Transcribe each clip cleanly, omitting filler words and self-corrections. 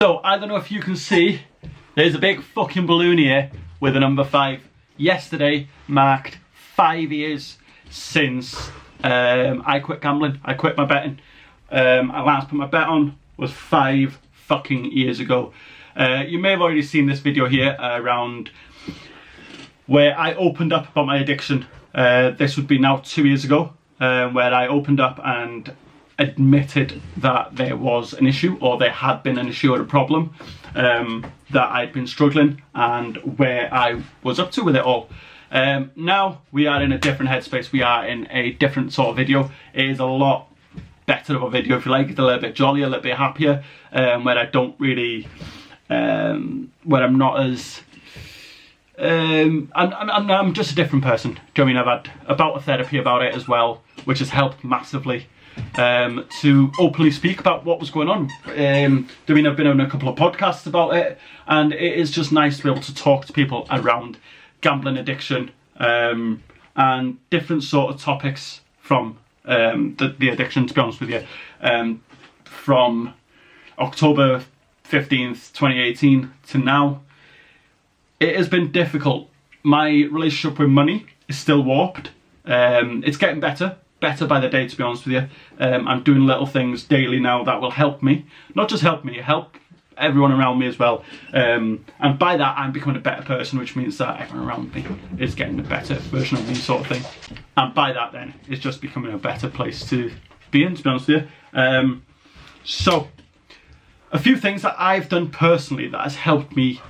So, I don't know if you can see, there's a big fucking balloon here with a number 5. Yesterday marked 5 years since I quit gambling. I quit my betting. I last put my bet on was 5 fucking years ago. You may have already seen this video here around where I opened up about my addiction. This would be now 2 years ago, where I opened up and admitted that there was an issue, or there had been an issue or a problem, that I'd been struggling, and where I was up to with it all. Now we are in a different headspace. We are in a different sort of video. It is a lot better of a video, if you like. It's a little bit jollier, a little bit happier, where I don't really, where I'm not as, I'm just a different person. Do you know what I mean? I've had a bout of therapy about it as well, which has helped massively, to openly speak about what was going on. I mean, I've been on a couple of podcasts about it, and it is just nice to be able to talk to people around gambling addiction, and different sort of topics from the addiction, to be honest with you. From October 15th, 2018 to now, it has been difficult. My relationship with money is still warped. It's getting better by the day, to be honest with you. I'm doing little things daily now that will help me. Not just help me, help everyone around me as well. And by that, I'm becoming a better person, which means that everyone around me is getting a better version of me, sort of thing. And by that then, it's just becoming a better place to be in, to be honest with you. So, a few things that I've done personally that has helped me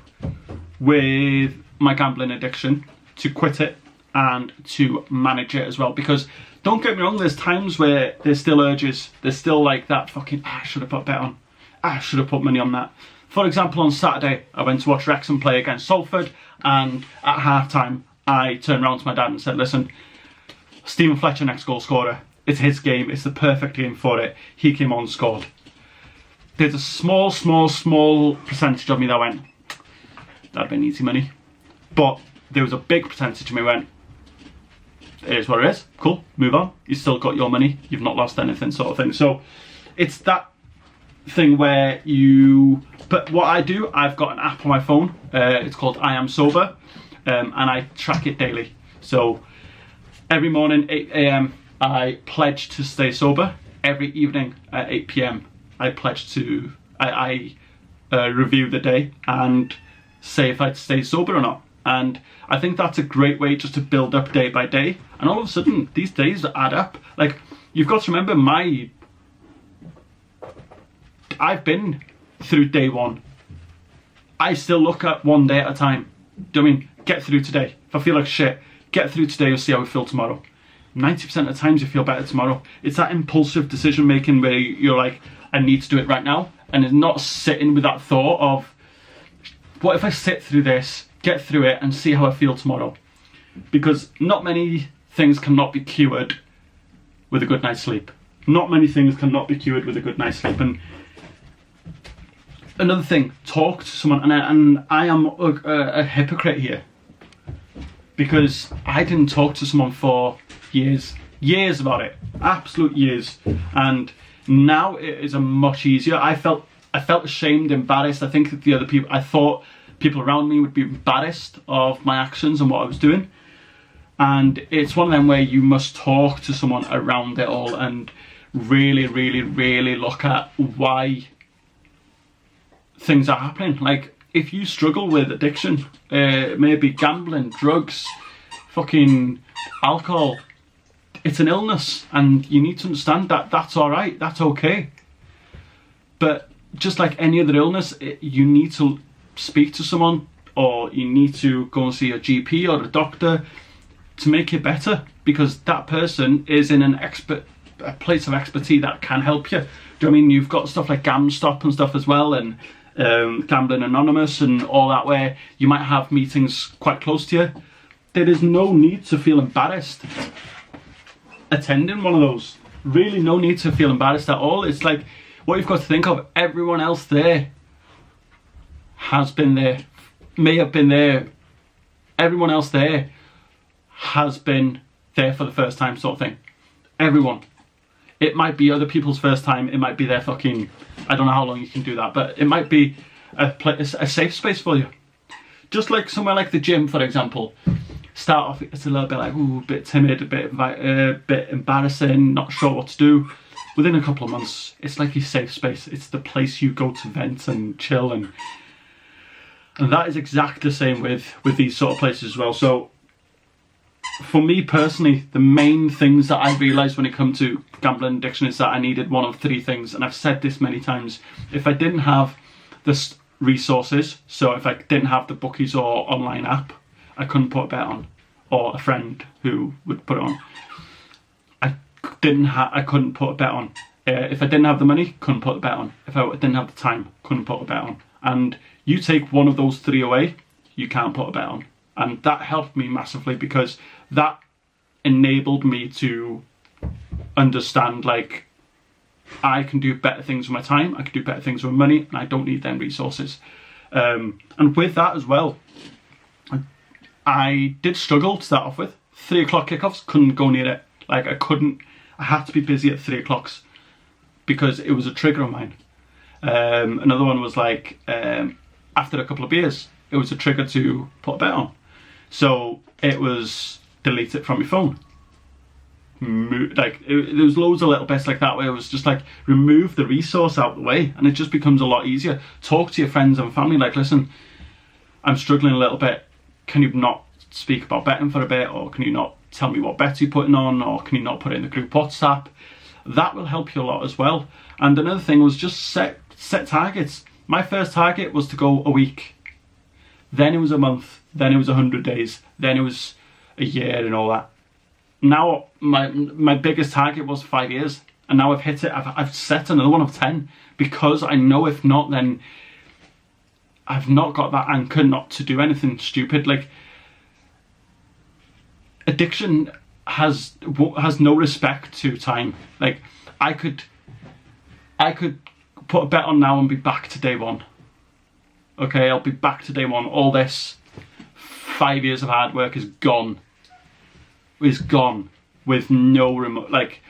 with my gambling addiction, to quit it and to manage it as well. Because don't get me wrong, there's times where there's still urges, there's still like that fucking, I should have put a bet on, I should have put money on that. For example, on Saturday, I went to watch Wrexham play against Salford, and at half time, I turned around to my dad and said, listen, Stephen Fletcher, next goal scorer, it's his game, it's the perfect game for it. He came on and scored. There's a small percentage of me that went, that'd been easy money. But there was a big percentage of me went, it is what it is, cool, move on. You still got your money, you've not lost anything, sort of thing. So it's that thing where you, but what I do, I've got an app on my phone, it's called I Am Sober, and I track it daily. So every morning, 8 AM, I pledge to stay sober. Every evening at 8 PM, I pledge to, I review the day and say if I'd stay sober or not. And I think that's a great way just to build up day by day. And all of a sudden, these days add up. Like, you've got to remember I've been through day one. I still look at one day at a time. Do you know what I mean? Get through today. If I feel like shit, get through today and see how I feel tomorrow. 90% of the times you feel better tomorrow. It's that impulsive decision making where you're like, I need to do it right now. And it's not sitting with that thought of, what if I sit through this, get through it and see how I feel tomorrow? Because not many things cannot be cured with a good night's sleep. Not many things cannot be cured with a good night's sleep. And another thing, talk to someone. And I am a hypocrite here, because I didn't talk to someone for years about it, absolute years. And now it is a much easier. I felt ashamed, embarrassed. I think that the other people, I thought people around me would be embarrassed of my actions and what I was doing. And it's one of them where you must talk to someone around it all and really look at why things are happening. Like, if you struggle with addiction, maybe gambling, drugs, fucking alcohol, it's an illness, and you need to understand that that's alright, that's okay. But just like any other illness, you need to speak to someone, or you need to go and see a GP or a doctor to make it better, because that person is in a place of expertise that can help you. Do you know what I mean? You've got stuff like GamStop and stuff as well, and Gambling Anonymous and all that, where you might have meetings quite close to you. There is no need to feel embarrassed attending one of those. Really no need to feel embarrassed at all. It's like, what you've got to think of, everyone else there has been there, may have been there. Everyone else there has been there for the first time, sort of thing. Everyone. It might be other people's first time, it might be their fucking, I I don't know how long you can do that, but it might be a safe space for you. Just like somewhere like the gym, for example. Start off, it's a little bit like, ooh, a bit timid, a bit embarrassing, not sure what to do. Within a couple of months, it's like your safe space. It's the place you go to vent and chill, and that is exactly the same with these sort of places as well. So for me personally, the main things that I realised when it comes to gambling addiction is that I needed one of three things, and I've said this many times. If I didn't have the resources, so if I didn't have the bookies or online app, I couldn't put a bet on, or a friend who would put it on. I couldn't put a bet on. If I didn't have the money, couldn't put a bet on. If I didn't have the time, couldn't put a bet on. And you take one of those three away, you can't put a bet on. And that helped me massively, because that enabled me to understand, like, I can do better things with my time, I can do better things with money, and I don't need them resources. And with that as well, I did struggle to start off with. 3 o'clock kickoffs, couldn't go near it. Like, I had to be busy at 3 o'clocks because it was a trigger of mine. Another one was like, after a couple of beers, it was a trigger to put a bet on. So it was delete it from your phone. There was loads of little bits like that where it was just like, remove the resource out of the way, and it just becomes a lot easier. Talk to your friends and family, like, listen, I'm struggling a little bit. Can you not speak about betting for a bit, or can you not tell me what bets you're putting on, or can you not put it in the group WhatsApp? That will help you a lot as well. And another thing was just set targets. My first target was to go a week, then it was a month, then it was 100 days, then it was a year and all that. Now my biggest target was 5 years, and now I've hit it. I've set another one of 10, because I know if not, then I've not got that anchor not to do anything stupid. Like, addiction has no respect to time. Like, I could put a bet on now and be back to day one. Okay, I'll be back to day one. All this 5 years of hard work is gone. Is gone with no remote. Like,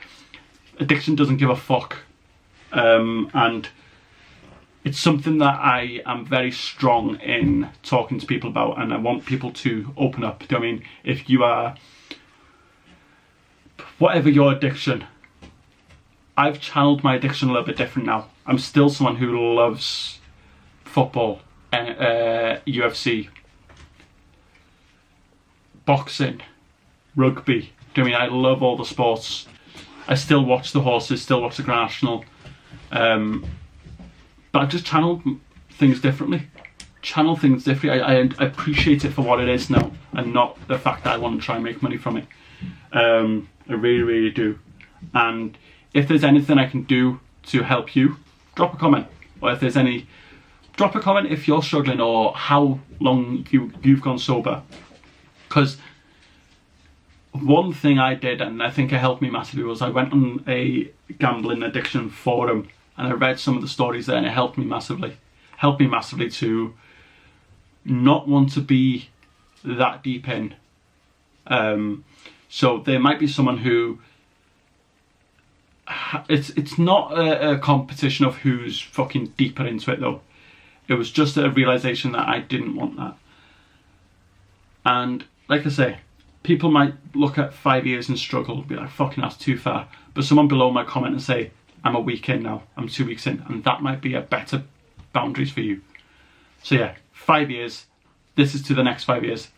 addiction doesn't give a fuck, and it's something that I am very strong in talking to people about, and I want people to open up. I mean, if you are, whatever your addiction, I've channeled my addiction a little bit different now. I'm still someone who loves football, UFC, boxing, rugby. I mean, I love all the sports. I still watch the horses, still watch the Grand National. But I've just channeled things differently. I appreciate it for what it is now, and not the fact that I want to try and make money from it. I really, really do. And if there's anything I can do to help you, drop a comment. Or if there's any, drop a comment if you're struggling, or how long you've gone sober. Because one thing I did, and I think it helped me massively, was I went on a gambling addiction forum, and I read some of the stories there, and it helped me massively. Helped me massively to not want to be that deep in. So there might be someone who, it's not a competition of who's fucking deeper into it though. It was just a realisation that I didn't want that. And like I say, people might look at 5 years and struggle and be like, fucking, that's too far. But someone below might comment and say, I'm a week in now, I'm 2 weeks in, and that might be a better boundaries for you. So yeah, 5 years. This is to the next 5 years.